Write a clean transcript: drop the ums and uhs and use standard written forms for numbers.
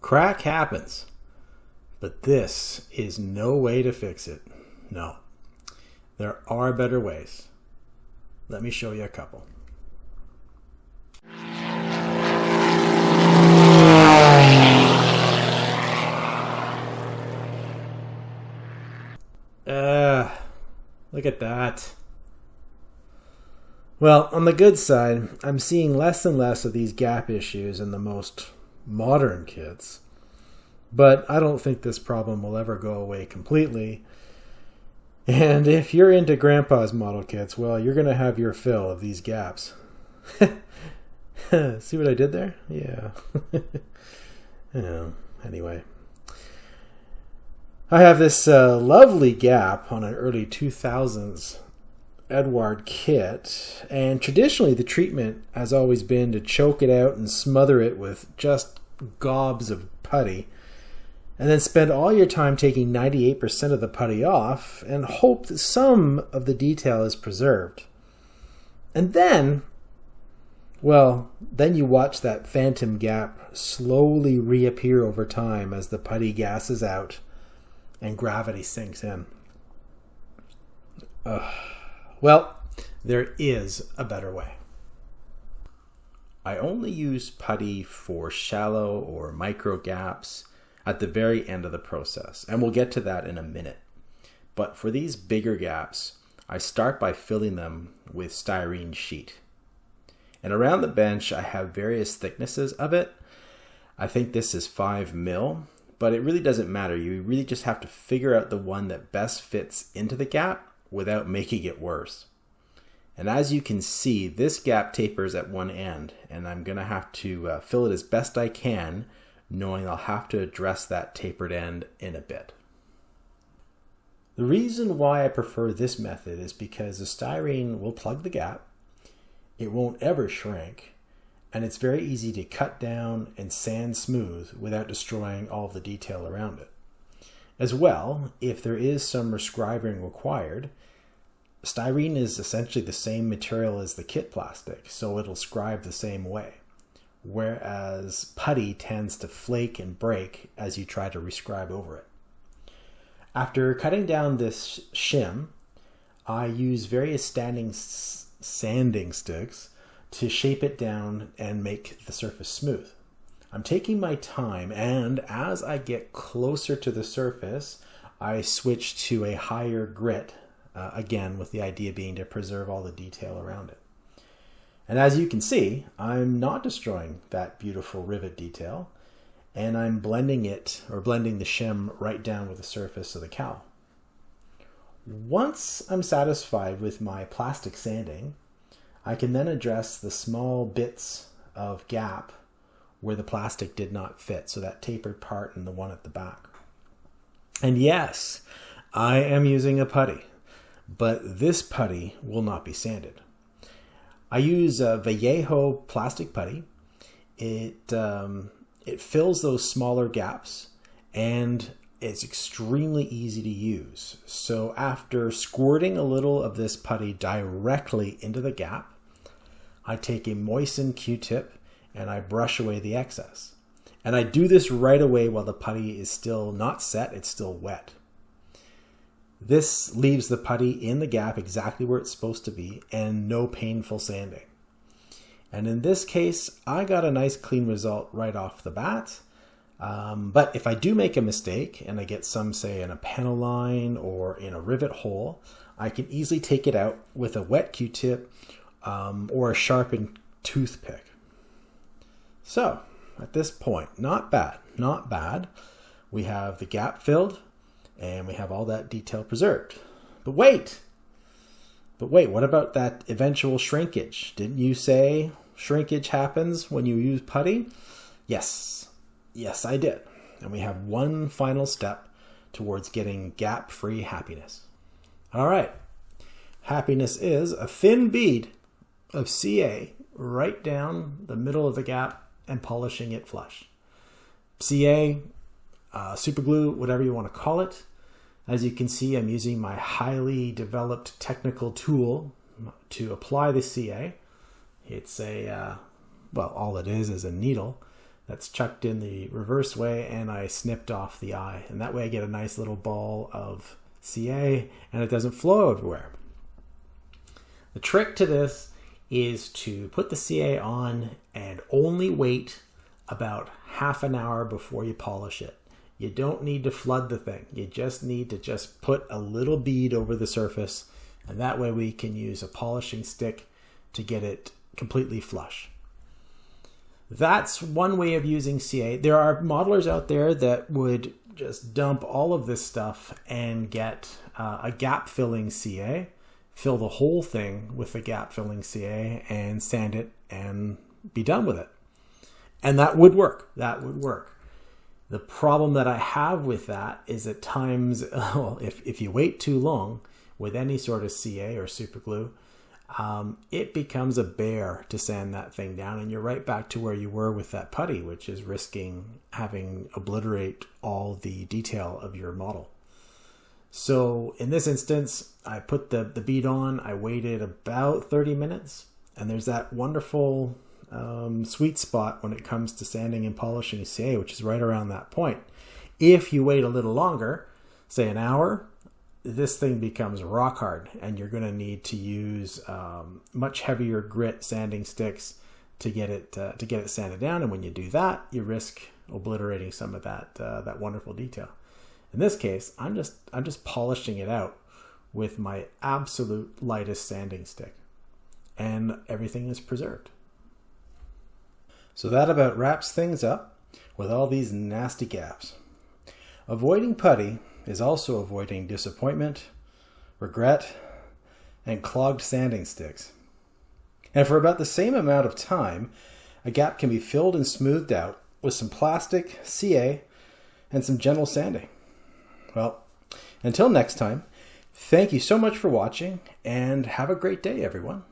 Crack happens, but this is no way to fix it. No, there are better ways. Let me show you a couple. Look at that. Well, on the good side, I'm seeing less and less of these gap issues in the most modern kits, but I don't think this problem will ever go away completely. And if you're into Grandpa's model kits, well, you're going to have your fill of these gaps. See what I did there? Yeah. Anyway. I have this lovely gap on an early 2000s Edward kit, and traditionally the treatment has always been to choke it out and smother it with just gobs of putty, and then spend all your time taking 98% of the putty off and hope that some of the detail is preserved. And then, well, then you watch that phantom gap slowly reappear over time as the putty gasses out and gravity sinks in. Well, there is a better way. I only use putty for shallow or micro gaps at the very end of the process, and we'll get to that in a minute. But for these bigger gaps, I start by filling them with styrene sheet. And around the bench, I have various thicknesses of it. I think this is 5 mil. But it really doesn't matter. You really just have to figure out the one that best fits into the gap without making it worse. And as you can see, this gap tapers at one end, and I'm going to have to fill it as best I can, knowing I'll have to address that tapered end in a bit. The reason why I prefer this method is because the styrene will plug the gap, it won't ever shrink, and it's very easy to cut down and sand smooth without destroying all of the detail around it. As well, if there is some rescribing required, styrene is essentially the same material as the kit plastic, so it'll scribe the same way, whereas putty tends to flake and break as you try to rescribe over it. After cutting down this shim, I use various sanding sticks to shape it down and make the surface smooth. I'm taking my time, and as I get closer to the surface, I switch to a higher grit, again with the idea being to preserve all the detail around it. And as you can see, I'm not destroying that beautiful rivet detail, and I'm blending the shim right down with the surface of the cowl. Once I'm satisfied with my plastic sanding, I can then address the small bits of gap where the plastic did not fit, so that tapered part and the one at the back. And yes, I am using a putty, but this putty will not be sanded. I use a Vallejo plastic putty. It fills those smaller gaps, and it's extremely easy to use. So after squirting a little of this putty directly into the gap, I take a moistened Q-tip and I brush away the excess. And I do this right away while the putty is still not set, it's still wet. This leaves the putty in the gap exactly where it's supposed to be and no painful sanding. And in this case, I got a nice clean result right off the bat. But if I do make a mistake and I get some, say, in a panel line or in a rivet hole, I can easily take it out with a wet Q-tip or a sharpened toothpick. So, at this point, not bad. We have the gap filled and we have all that detail preserved. But wait, what about that eventual shrinkage? Didn't you say shrinkage happens when you use putty? Yes, I did. And we have one final step towards getting gap-free happiness. All right. Happiness is a thin bead of CA right down the middle of the gap and polishing it flush. CA, super glue, whatever you want to call it. As you can see, I'm using my highly developed technical tool to apply the CA. It's all it is a needle that's chucked in the reverse way, and I snipped off the eye. And that way I get a nice little ball of CA and it doesn't flow everywhere. The trick to this is to put the CA on and only wait about half an hour before you polish it. You don't need to flood the thing. You just need to put a little bead over the surface, and that way we can use a polishing stick to get it completely flush. That's one way of using CA. There are modelers out there that would just dump all of this stuff and get a gap filling CA, fill the whole thing with the gap filling CA and sand it and be done with it. And that would work. That would work. The problem that I have with that is at times, well, if you wait too long with any sort of CA or super glue, it becomes a bear to sand that thing down, and you're right back to where you were with that putty, which is risking having obliterate all the detail of your model. So in this instance, I put the bead on, I waited about 30 minutes, and there's that wonderful sweet spot when it comes to sanding and polishing CA, which is right around that point. If you wait a little longer, say an hour, this thing becomes rock hard, and you're going to need to use much heavier grit sanding sticks to get it sanded down. And when you do that, you risk obliterating some of that wonderful detail. In this case, I'm just polishing it out with my absolute lightest sanding stick, and everything is preserved. So that about wraps things up with all these nasty gaps. Avoiding putty is also avoiding disappointment, regret, and clogged sanding sticks. And for about the same amount of time, a gap can be filled and smoothed out with some plastic, CA, and some gentle sanding. Well, until next time, thank you so much for watching, and have a great day, everyone.